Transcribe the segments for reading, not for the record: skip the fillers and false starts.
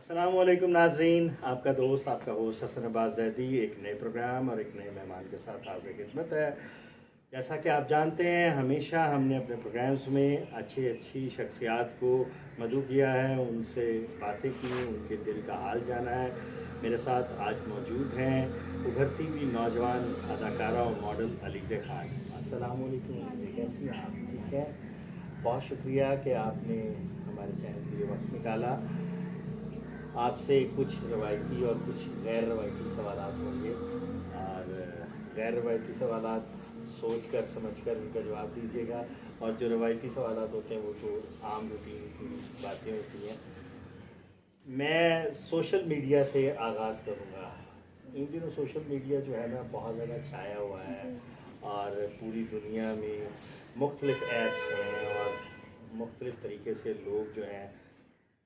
अस्सलाम वालेकुम नाजरीन, आपका दोस्त आपका होस्ट हसन अब्बास जैदी एक नए प्रोग्राम और एक नए मेहमान के साथ हाजिर खिदमत है। जैसा कि आप जानते हैं, हमेशा हमने अपने प्रोग्राम्स में अच्छी शख्सियात को मदऊ किया है, उनसे बातें की, उनके दिल का हाल जाना है। मेरे साथ आज मौजूद हैं उभरती हुई नौजवान अदाकारा और मॉडल अलीज़ा खान। अस्सलाम वालेकुम अलीज़ा, कैसी हैं आप? ठीक है, बहुत शुक्रिया कि आपने हमारे चैनल के लिए वक्त निकाला। आपसे कुछ रवायती और कुछ गैर रवायती सवालात होंगे, और गैर रवायती सवालात सोच कर समझ कर उनका जवाब दीजिएगा, और जो रवायती सवालात होते हैं वो तो आम रूटीन की बातें होती हैं। मैं सोशल मीडिया से आगाज़ करूँगा। इन दिनों सोशल मीडिया जो है ना बहुत ज़्यादा छाया हुआ है, और पूरी दुनिया में मुख्तलिफ़ ऐप्स हैं और मुख्तलिफ़ तरीके से लोग जो हैं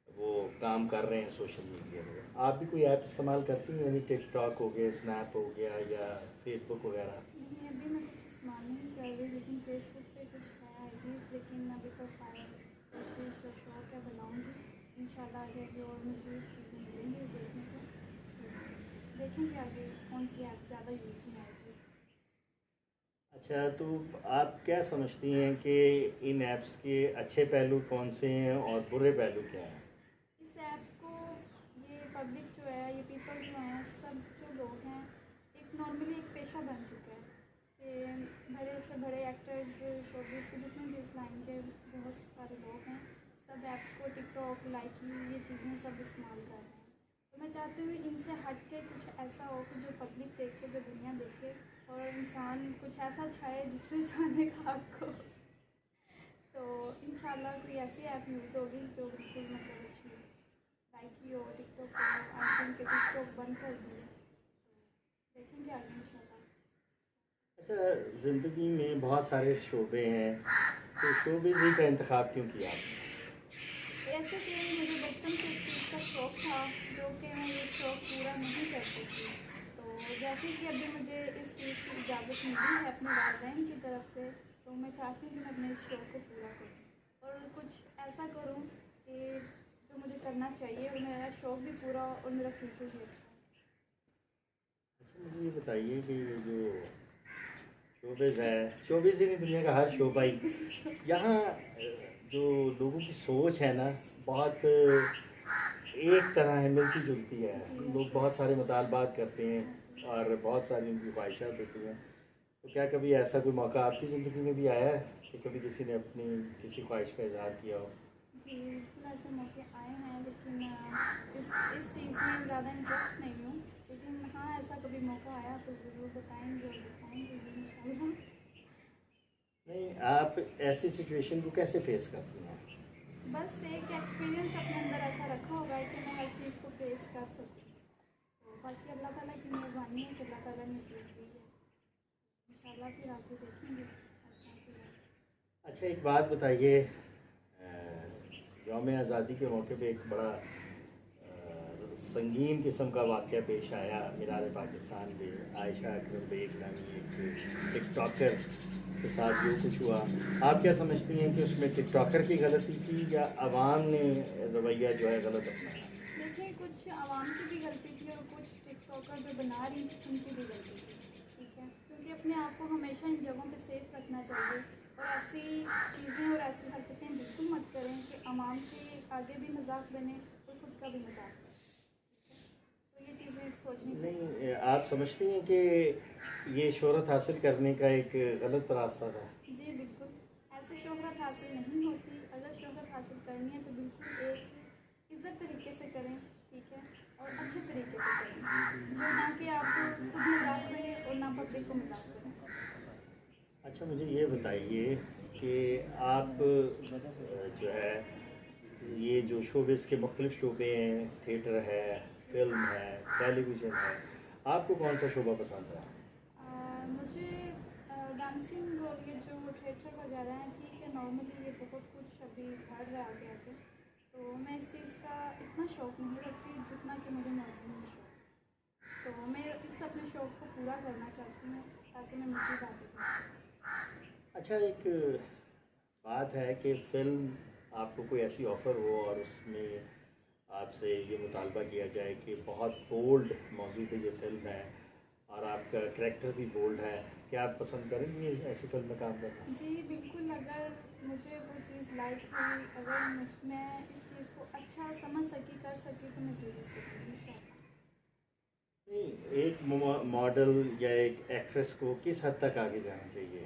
वो काम कर रहे हैं सोशल मीडिया में। आप भी कोई ऐप इस्तेमाल करती हैं, यानी टिक टॉक हो गया, स्नैप हो गया या फेसबुक वगैरह? नहीं, अभी मैं कुछ इस्तेमाल नहीं कर रही, लेकिन फेसबुक पे कुछ है आईडीज़, लेकिन अभी तो कोशिश और शौक है बनाऊँगी। इंशाल्लाह आगे आगे और मज़ीद चीज़ें मिलेंगी देखने को, तो देखेंगे आगे कौन सी ऐप ज़्यादा यूज़ में आएगी। अच्छा, तो आप क्या समझती हैं कि इन ऐप्स के अच्छे पहलू कौन से हैं और बुरे पहलू क्या हैं? इस ऐप्स को ये पब्लिक जो है, ये पीपल जो हैं, सब जो लोग हैं, एक नॉर्मली एक पेशा बन चुका है कि बड़े से बड़े एक्टर्स, शोबिज़ के जितने भी इस लाइन के बहुत सारे लोग हैं, सब ऐप्स को टिकटॉक, लाइकी, ये चीज़ें सब इस्तेमाल कर रहे हैं। तो मैं चाहती हूँ इनसे हट के कुछ ऐसा हो कि जो पब्लिक देखे, जो दुनिया देखे, और इंसान कुछ ऐसा छाए जिससे जाने का हक हो। तो इंशाल्लाह कोई ऐसी ऐप यूज़ होगी जो बिल्कुल मतलब अच्छी हो, लाइकी हो, टिकटॉक हो। आज दिन के टिकटॉक बंद कर दिए, तो देखेंगे आगे इंशाल्लाह। अच्छा, ज़िंदगी में बहुत सारे शोबे हैं, तो शोबिज़ का इंतखाब क्यों किया आपने? ऐसे कि मुझे बचपन से इस चीज़ का शौक़ था, जो कि मैं ये शौक़ पूरा नहीं कर सकी। तो जैसे कि अभी मुझे इस चीज़ की इजाज़त मिली है अपने वालिदैन की तरफ से, तो मैं चाहती हूँ कि मैं अपने इस शौक़ को पूरा करूँ और कुछ ऐसा करूँ कि जो मुझे करना चाहिए, और मेरा शौक़ भी पूरा हो और मेरा फ्यूचर भी अच्छा हो। अच्छा, मुझे ये बताइए कि जो शोबिज़ है, शोबिज़ ही नहीं, दुनिया का हर शोबा ही, यहाँ जो लोगों की सोच है ना बहुत एक तरह है, मिलती जुलती है। लोग बहुत सारे मुतालबात करते हैं और बहुत सारी उनकी ख्वाहिशात होती हैं। तो क्या कभी ऐसा कोई मौका आपकी ज़िंदगी में भी आया है कि कभी किसी ने अपनी किसी ख्वाहिश का इजहार किया हो? जी, बिल्कुल ऐसे मौके आए हैं, लेकिन इस चीज़ में ज़्यादा इंटरेस्ट नहीं हूँ। लेकिन हाँ, ऐसा कभी मौका आया तो ज़रूर बताएंगे और दिखाएंगे भी इंशाल्लाह। नहीं, आप ऐसी सिचुएशन को कैसे फेस करती हैं? बस एक एक्सपीरियंस अपने अंदर ऐसा रखा होगा है कि मैं हर चीज़ को फेस कर सकूँ। तो बाकी अल्लाह ताला की मेहरबानी है कि अल्लाह ताला ने चीज़ दी है, इंशाल्लाह फिर आगे देखेंगे ऐसा फिर। अच्छा, एक बात बताइए, यौम आज़ादी के मौके पे एक बड़ा संगीन किस्म का वाक़या पेश आया मीरार पाकिस्तान में। आयशा अकरम बेग नामी एक टिकटॉकर के साथ जो कुछ हुआ, आप क्या समझती हैं कि उसमें टिकटॉकर की गलती थी या आवाम ने रवैया जो है गलत अपनाया? देखिए, कुछ आवाम की भी गलती थी और कुछ टिकटॉकर जो बना रही थी उनकी भी गलती थी, ठीक है, क्योंकि अपने आप को हमेशा इन जगहों पे सेफ रखना चाहिए, और ऐसी चीज़ें और ऐसी हरकतें बिल्कुल मत करें कि आवाम के आगे भी मजाक बने और ख़ुद का भी मजाक बने, ठीक है। तो ये चीज़ें सोचनी चाहिए। नहीं, आप समझती हैं कि ये शोहरत हासिल करने का एक गलत रास्ता था? जी बिल्कुल, ऐसे शोहरत हासिल नहीं होती। अगर शोहरत हासिल करनी है तो बिल्कुल एक इज़्ज़त तरीके से करें, ठीक है, और अच्छे तरीके से करें, जो ना कि आप खुद मजाक बने और ना पब्लिक को मजाक करें। अच्छा, मुझे ये बताइए कि आप जो है ये जो शोबिज़ के मुख्तलिफ़ शोबे हैं, थिएटर है, फ़िल्म है, टेलीविज़न है, आपको कौन सा शोबा पसंद है? मुझे डांसिंग और ये जो थिएटर वगैरह हैं, ठीक है, नॉर्मली ये बहुत कुछ अभी बढ़ रहा है आगे आगे, तो मैं इस चीज़ का इतना शौक़ नहीं रखती जितना कि मुझे नॉर्मली में शौक़। तो मैं इस अपने शौक़ को पूरा करना चाहती हूँ ताकि मैं मज़ीद आगे बढ़ सकूँ। अच्छा, एक बात है कि फ़िल्म आपको कोई ऐसी ऑफ़र हो और उसमें آپ سے یہ مطالبہ کیا جائے کہ بہت بولڈ موضوع پہ یہ فلم ہے اور آپ کا کریکٹر بھی بولڈ ہے، کیا آپ پسند کریں گے ایسی فلم میں کام کرنا؟ جی بالکل، اگر مجھے وہ چیز لائک ہوئی، اگر میں اس چیز کو اچھا سمجھ سکی، کر سکی، تو میں ضرور کروں گی انشاءاللہ۔ نہیں، ایک ماڈل یا ایک ایکٹریس کو کس حد تک آگے جانا چاہیے؟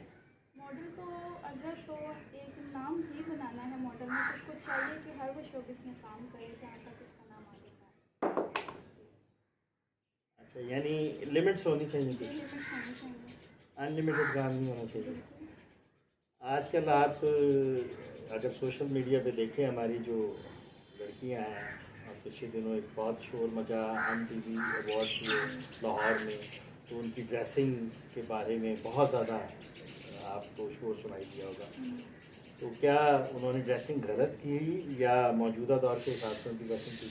ماڈل کو اگر تو ایک نام ہی بنانا ہے ماڈل میں، تو اس کو چاہیے کہ ہر وہ شوبز میں کام کرے جہاں تک اس کا نام آگے جا سکے۔ اچھا، یعنی لمٹس ہونی چاہیے جی، کچھ، لمٹس ہونے چاہیے، انلمیٹڈ کام نہیں ہونا چاہیے۔ بالکل۔ آج کل آپ اگر سوشل میڈیا پہ دیکھیں، ہماری جو لڑکیاں ہیں، اور پچھلے دنوں ایک بہت شور مچا MTV ایوارڈ ہوئے لاہور میں، تو ان کی ڈریسنگ کے بارے میں بہت زیادہ آپ کو شور سنائی دیا ہوگا، تو کیا انہوں نے ڈریسنگ غلط کی یا موجودہ دور کے حساب سے ان کی ڈریسنگ کی؟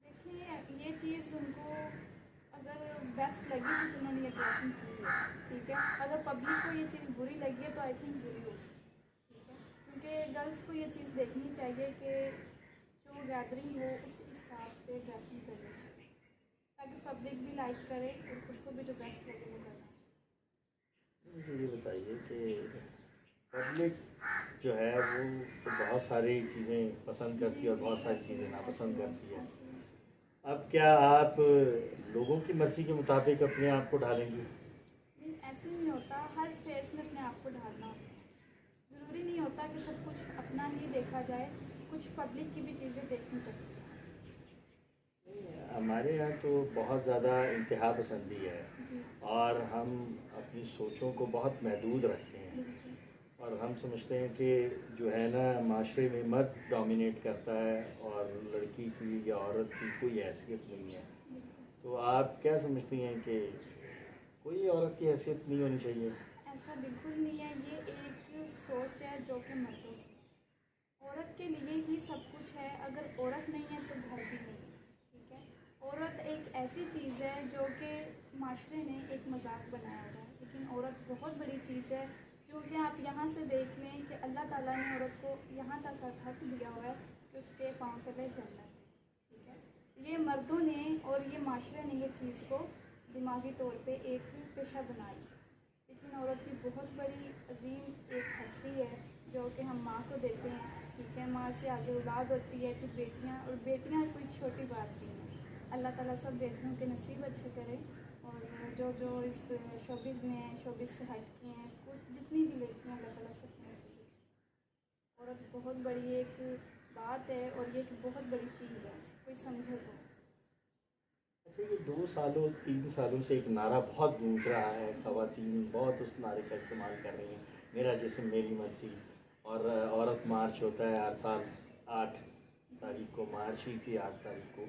دیکھیے، یہ چیز ان کو اگر بیسٹ لگی تو انہوں نے یہ ڈریسنگ کی ہے، ٹھیک ہے۔ اگر پبلک کو یہ چیز بری لگی ہے تو آئی تھنک بری ہوگی، ٹھیک ہے، کیونکہ گرلس کو یہ چیز دیکھنی چاہیے کہ جو گیدرنگ ہو اس حساب سے ڈریسنگ کرنی چاہیے، تاکہ پبلک بھی لائک کرے اور خود کو بھی جو بیسٹ لگے وہ کرنا چاہیے۔ مجھے یہ بتائیے کہ پبلک جو ہے وہ تو بہت ساری چیزیں پسند کرتی ہے اور بہت ساری چیزیں ناپسند کرتی ہے، اب کیا آپ لوگوں کی مرضی کے مطابق اپنے آپ کو ڈھالیں گی؟ نہیں، ایسے نہیں ہوتا، ہر فیس میں اپنے آپ کو ڈھالنا ہوتا ہے، ضروری نہیں ہوتا کہ سب کچھ اپنا ہی دیکھا جائے، کچھ پبلک کی بھی چیزیں دیکھنی پڑتی ہیں۔ ہمارے یہاں تو بہت زیادہ انتہا پسندی ہے، جی، اور ہم اپنی سوچوں کو بہت محدود رکھتے ہیں، بالکل، اور ہم سمجھتے ہیں کہ جو ہے نا معاشرے میں مرد ڈومینیٹ کرتا ہے اور لڑکی کی یا عورت کی کوئی حیثیت نہیں ہے، بالکل۔ تو آپ کیا سمجھتی ہیں کہ کوئی عورت کی حیثیت نہیں ہونی چاہیے؟ ایسا بالکل نہیں ہے، یہ ایک سوچ ہے جو کہ مردوں کی ہے، عورت کے لیے ہی سب کچھ ہے، اگر عورت نہیں ہے تو گھر بھی نہیں ہے، ٹھیک ہے۔ عورت ایک ایسی چیز ہے جو کہ معاشرے نے ایک مذاق بنایا ہوا ہے، لیکن عورت بہت بڑی چیز ہے، کیونکہ آپ یہاں سے دیکھ لیں کہ اللہ تعالیٰ نے عورت کو یہاں تک حق دیا ہوا ہے کہ اس کے پاؤں تلے جنت ہے، ٹھیک ہے۔ یہ مردوں نے اور یہ معاشرے نے یہ چیز کو دماغی طور پہ ایک پیشہ بنا لیا، لیکن عورت کی بہت بڑی عظیم ایک ہستی ہے جو کہ ہم ماں کو دیتے ہیں، ٹھیک ہے، ماں سے آگے اولاد ہوتی ہے، پھر بیٹیاں، اور بیٹیاں کوئی چھوٹی بات نہیں ہے، اللہ تعالیٰ سب بیٹیوں کے نصیب اچھے کرے، اور جو اس شوبز میں ہیں، شوبز سے ہٹ کے ہیں، کچھ جتنی بھی لڑکیاں، اللہ تعالیٰ سب کے نصیب اچھے، عورت بہت بڑی ایک بات ہے اور یہ ایک بہت بڑی چیز ہے، کوئی سمجھے تو۔ اچھا، یہ 2 سالوں 3 سالوں سے ایک نعرہ بہت گونج رہا ہے، خواتین بہت اس نعرے کا استعمال کر رہی ہیں، میرا جسم میری مرضی، اور عورت مارچ ہوتا ہے ہر سال 8 تاریخ کو، مارچ ہی کی 8 تاریخ کو،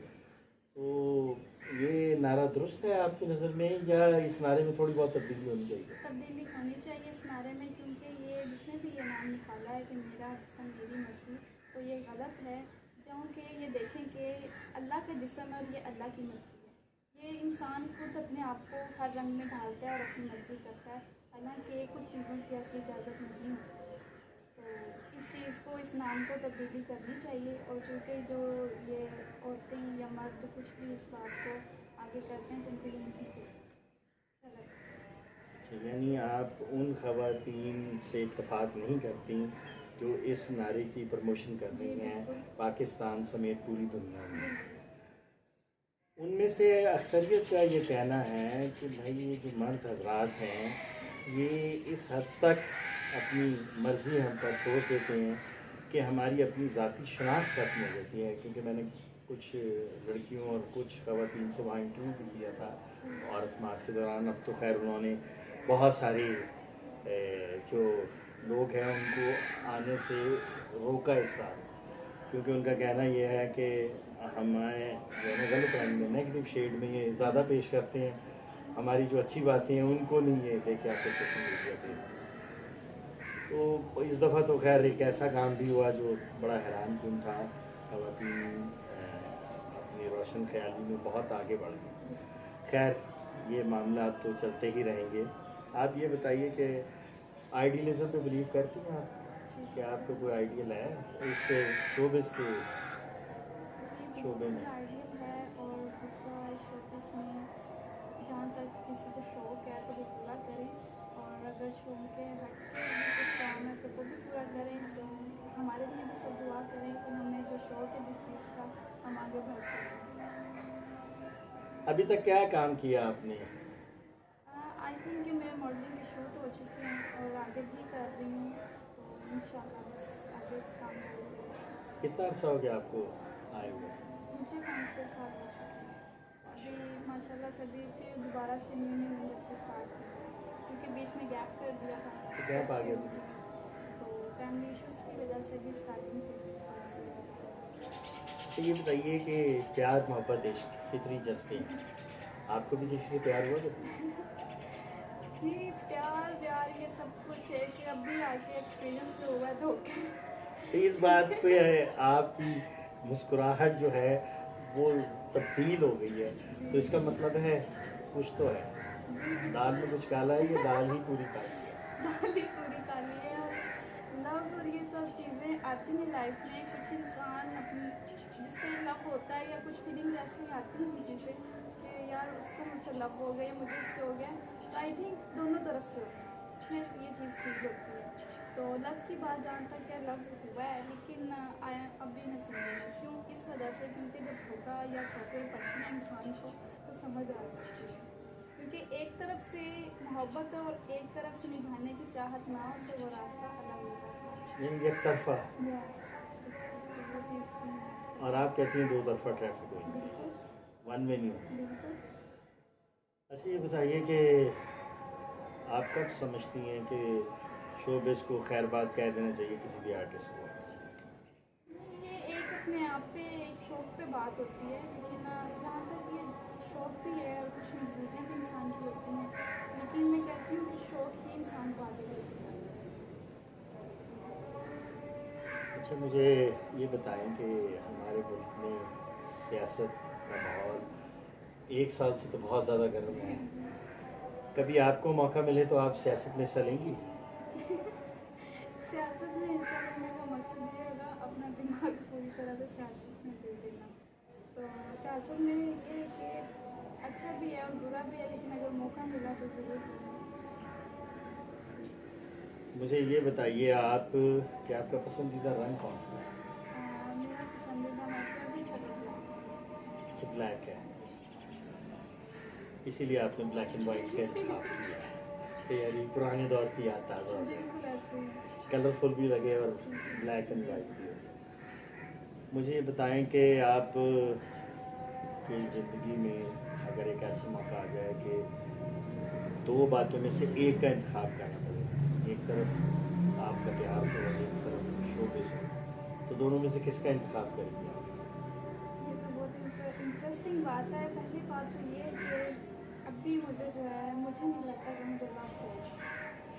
تو یہ نعرہ درست ہے آپ کی نظر میں یا اس نعرے میں تھوڑی بہت تبدیلی ہونی چاہیے؟ تبدیلی ہونی چاہیے اس نعرے میں، کیونکہ یہ جس نے بھی یہ نام نکالا ہے کہ میرا جسم میری مرضی، تو یہ غلط ہے، کیونکہ یہ دیکھیں کہ اللہ کا جسم ہے اور یہ اللہ کی مرضی ہے، یہ انسان خود اپنے آپ کو ہر رنگ میں ڈھالتا ہے اور اپنی مرضی کرتا ہے، حالانکہ کچھ چیزوں کی ایسی اجازت نہیں ہوتی، تو اس چیز کو، اس نام کو تبدیلی کرنی چاہیے، اور چونکہ جو یہ عورتیں یا مرد کچھ بھی اس بات کو آگے کرتے ہیں تو ان کے لیے نہیں کرنا چاہیے۔ یعنی آپ ان خواتین سے اتفاق نہیں کرتی جو اس نعرے کی پروموشن کر جی رہی ہیں بالکل، پاکستان سمیت پوری دنیا میں، بالکل، ان میں سے اکثریت کا یہ کہنا ہے کہ بھائی یہ جو مرد حضرات ہیں یہ اس حد تک اپنی مرضی ہم پر تھوپ دیتے ہیں کہ ہماری اپنی ذاتی شناخت ختم ہو جاتی ہے، کیونکہ میں نے کچھ لڑکیوں اور کچھ خواتین سے وہاں انٹرویو بھی کیا تھا عورت مارچ کے دوران، اب تو خیر انہوں نے بہت ساری جو لوگ ہیں ان کو آنے سے روکا اس سال، کیونکہ ان کا کہنا یہ ہے کہ ہمیں جو ہے نا غلط رنگ میں، نیگیٹو شیڈ میں یہ زیادہ پیش کرتے ہیں، ہماری جو اچھی باتیں ہیں ان کو نہیں یہ لے کے آتے سوشل میڈیا پہ، تو اس دفعہ تو خیر ایک ایسا کام بھی ہوا جو بڑا حیران کن تھا، خواتین اپنی روشن خیالی میں بہت آگے بڑھ گئی، خیر یہ معاملات تو چلتے ہی رہیں گے۔ آپ یہ بتائیے کہ آئیڈیلزم پہ بلیو کرتی ہیں آپ؟ کہ آپ کو کوئی آئیڈیل ہے اس شوبز کے؟ शोबे में? आइडियल है, और दूसरा शोबिस में जहाँ तक किसी को शौक है तो वो पूरा करें, और अगर शौक के हट के भी कुछ काम है तो वो भी पूरा करें। तो हमारे लिए भी सब दुआ करें कि हमें जो शौक है जिस चीज़ का, हम आगे बढ़ सकें। अभी तक क्या काम किया आपने? आई थिंक कि मेरे मॉडलिंग के शूट हो चुके हैं और आगे भी कर रही हूँ, तो इंशाल्लाह बस आगे काम जारी रहेगा। कितना अर्सा हो गया आपको आए हुए? मुझे 5-6 साल हो चुके हैं। अभी माशाल्लाह से अभी फिर दोबारा से न्यू यूनिवर्सिटी स्टार्ट की, क्योंकि बीच में गैप कर दिया था। तो गैप आ गया था। तो फैमिली इश्यूज़ की वजह से भी स्टार्टिंग फेज से। तो ये बताइए कि प्यार मोहब्बत इश्क फितरी जज्बे, आपको भी किसी से प्यार हुआ कभी? जी, प्यार ये सब कुछ है कि अभी आके एक्सपीरियंस जो हुआ है धोखे। तो इस बात पे आपकी मुस्कुराहट जो है वो तब्दील हो गई है, तो इसका मतलब है कुछ तो है। दाल में कुछ काला है, ये दाल ही पूरी काली है। दाल ही पूरी काली है। और लव और ये सब चीज़ें आती हैं लाइफ में, कुछ इंसान अपनी जिससे लव होता है या कुछ फीलिंग्स ऐसी आती हैं किसी से कि यार उसको मुझसे लव हो गया या मुझे उससे हो गया, तो आई थिंक दोनों तरफ से होता है, फिर ये चीज़ फील होती है। तो लव की बात जहाँ तक है, लव हुआ है लेकिन अभी नसीब नहीं। क्यों? इस वजह से क्योंकि जब धोखा या ठोकर पड़ती है इंसान को तो समझ आ जाती है, क्योंकि एक तरफ से मोहब्बत और एक तरफ से निभाने की चाहत ना हो तो वो रास्ता अलग हो जाता है। यानी एक तरफा, यस, वो चीज़ नहीं है। और आप कहती हैं दो तरफा ट्रैफिक हो, बिल्कुल वन वे नहीं हो। बिल्कुल। अच्छा ये बताइए कि आप कब समझती हैं कि शोबिस को खैर बात कह देना चाहिए किसी भी आर्टिस्ट को? ये एक अपने आप पे एक शौक पे बात होती है, लेकिन जहाँ तक ये शौक भी है और कुछ मजबूरियाँ भी इंसान की होती हैं, लेकिन मैं कहती हूँ कि शौक ही इंसान को आगे लेके जाता है। अच्छा मुझे ये बताएं कि हमारे मुल्क में सियासत का माहौल एक साल से तो बहुत ज़्यादा गर्म है। कभी आपको मौका मिले तो आप सियासत में हिस्सा लेंगी? सियासत में हिस्सा लेने का मकसद ये होगा अपना दिमाग पूरी तरह से सियासत में दे देना। तो सियासत में ये है कि अच्छा भी है और बुरा भी है, लेकिन अगर मौका मिला तो ज़रूर लूँगी। मुझे ये बताइए आप कि आपका पसंदीदा रंग कौन सा है? मेरा पसंदीदा मतलब भी कलर अच्छा ब्लैक है, इसीलिए आपने ब्लैक एंड वाइट का इंतखाब किया है कि यानी पुराने दौर की याद ताज़ा हो जाए, बिल्कुल ऐसे ही। कलरफुल भी लगे और ब्लैक एंड वाइट भी हो। मुझे ये बताएं कि आप की ज़िंदगी में अगर एक ऐसा मौका आ जाए कि दो बातों में से एक का इंतखाब करना पड़े, एक तरफ आपका प्यार हो और एक तरफ शोबिज़ हो, तो दोनों में से किसका इंतखाब करेंगे आप? ये तो बहुत इंटरेस्टिंग बात है। पहली बात तो ये है कि अभी मुझे जो है मुझे नहीं लगता कि मुझे लव होगा।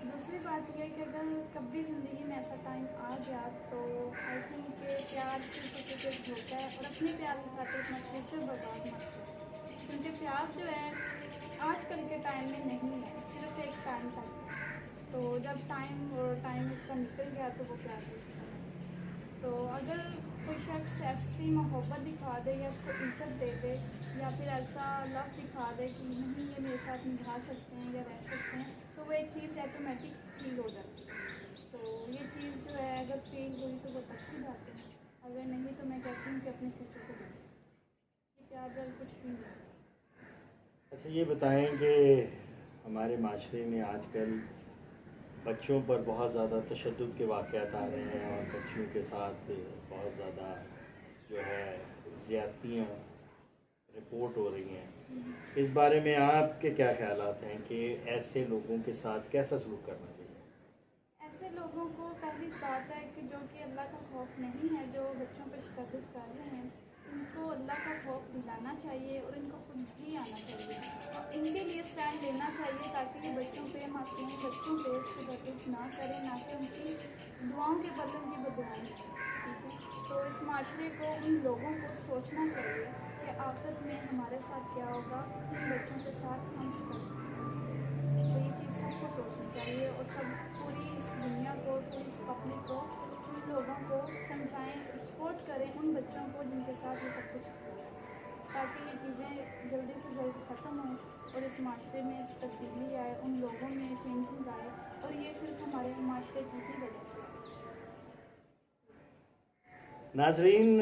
दूसरी बात ये है कि अगर कभी ज़िंदगी में ऐसा टाइम आ गया तो आई थिंक कि प्यार सिर्फ एक धोखा है, और अपने प्यार की खातिर अपना फ्यूचर बर्बाद मत करो, क्योंकि प्यार जो है आजकल के टाइम में नहीं है, सिर्फ एक टाइम तक। तो जब टाइम इसका निकल गया तो वो प्यार टूटता है। तो अगर कोई शख्स ऐसी मोहब्बत दिखा दे या उसको इज्जत दे दे या फिर ऐसा लव दिखा दे कि नहीं ये मेरे साथ निभा सकते हैं या रह सकते हैं, तो वो एक चीज़ ऑटोमेटिक फील हो जाती है। तो ये चीज़ जो है अगर फील हुई तो वो तक ही जाते हैं, अगर नहीं तो मैं कहती हूँ कि अपने फ्यूचर को देखें। ये प्यार जल कुछ भी नहीं है। अच्छा ये बताएं कि हमारे माशरे में आजकल बच्चों पर बहुत ज़्यादा तशद्दुद के वाक़यात आ रहे हैं और बच्चियों के साथ बहुत ज़्यादा जो है ज़्यादतियाँ रिपोर्ट हो रही हैं। इस बारे में आपके क्या ख़यालात हैं कि ऐसे लोगों के साथ कैसा सलूक करना चाहिए? ऐसे लोगों को पहली बात है कि जो कि अल्लाह का खौफ नहीं है, जो बच्चों पर तशद्दुद कर रहे हैं, इनको अल्लाह का खौफ दिलाना चाहिए और इनको खुद भी आना चाहिए और इनके लिए स्टैंड लेना चाहिए, ताकि ये बच्चों पे मासूम बच्चों पे तशद्दुद ना करें, ना कि उनकी दुआओं के बदले उनकी बदुआएं करें। ठीक है, तो इस माशरे को उन लोगों को सोचना चाहिए कि आखिरत में हमारे साथ क्या होगा जिन बच्चों के साथ हम शुरू। तो ये चीज़ सबको सोचनी चाहिए और सब पूरी इस दुनिया को, पूरी इस पब्लिक को لوگوں کو سمجھائیں، سپورٹ کریں ان بچوں کو جن کے ساتھ یہ سب کچھ ہوا ہے، تاکہ یہ چیزیں جلدی سے جلد ختم ہوں اور اس معاشرے میں تبدیلی آئے، ان لوگوں میں چینجنگ آئے، اور یہ صرف ہمارے معاشرے کی ہی وجہ سے آئے۔ ناظرین،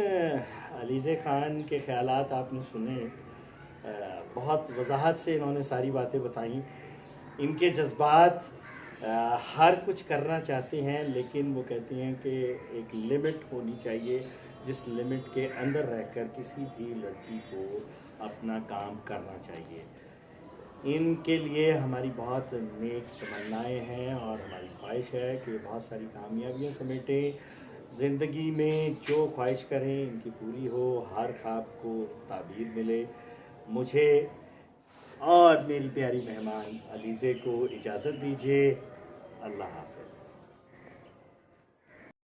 علیزے خان کے خیالات آپ نے سنے، بہت وضاحت سے انہوں نے ساری باتیں بتائیں۔ ان کے جذبات ہر کچھ کرنا چاہتے ہیں، لیکن وہ کہتے ہیں کہ ایک لمٹ ہونی چاہیے جس لمٹ کے اندر رہ کر کسی بھی لڑکی کو اپنا کام کرنا چاہیے۔ ان کے لیے ہماری بہت نیک تمنائیں ہیں اور ہماری خواہش ہے کہ بہت ساری کامیابیاں سمیٹیں زندگی میں، جو خواہش کریں ان کی پوری ہو، ہر خواب کو تعبیر ملے۔ مجھے اور میری پیاری مہمان علیزے کو اجازت دیجیے۔ اللہ حافظ۔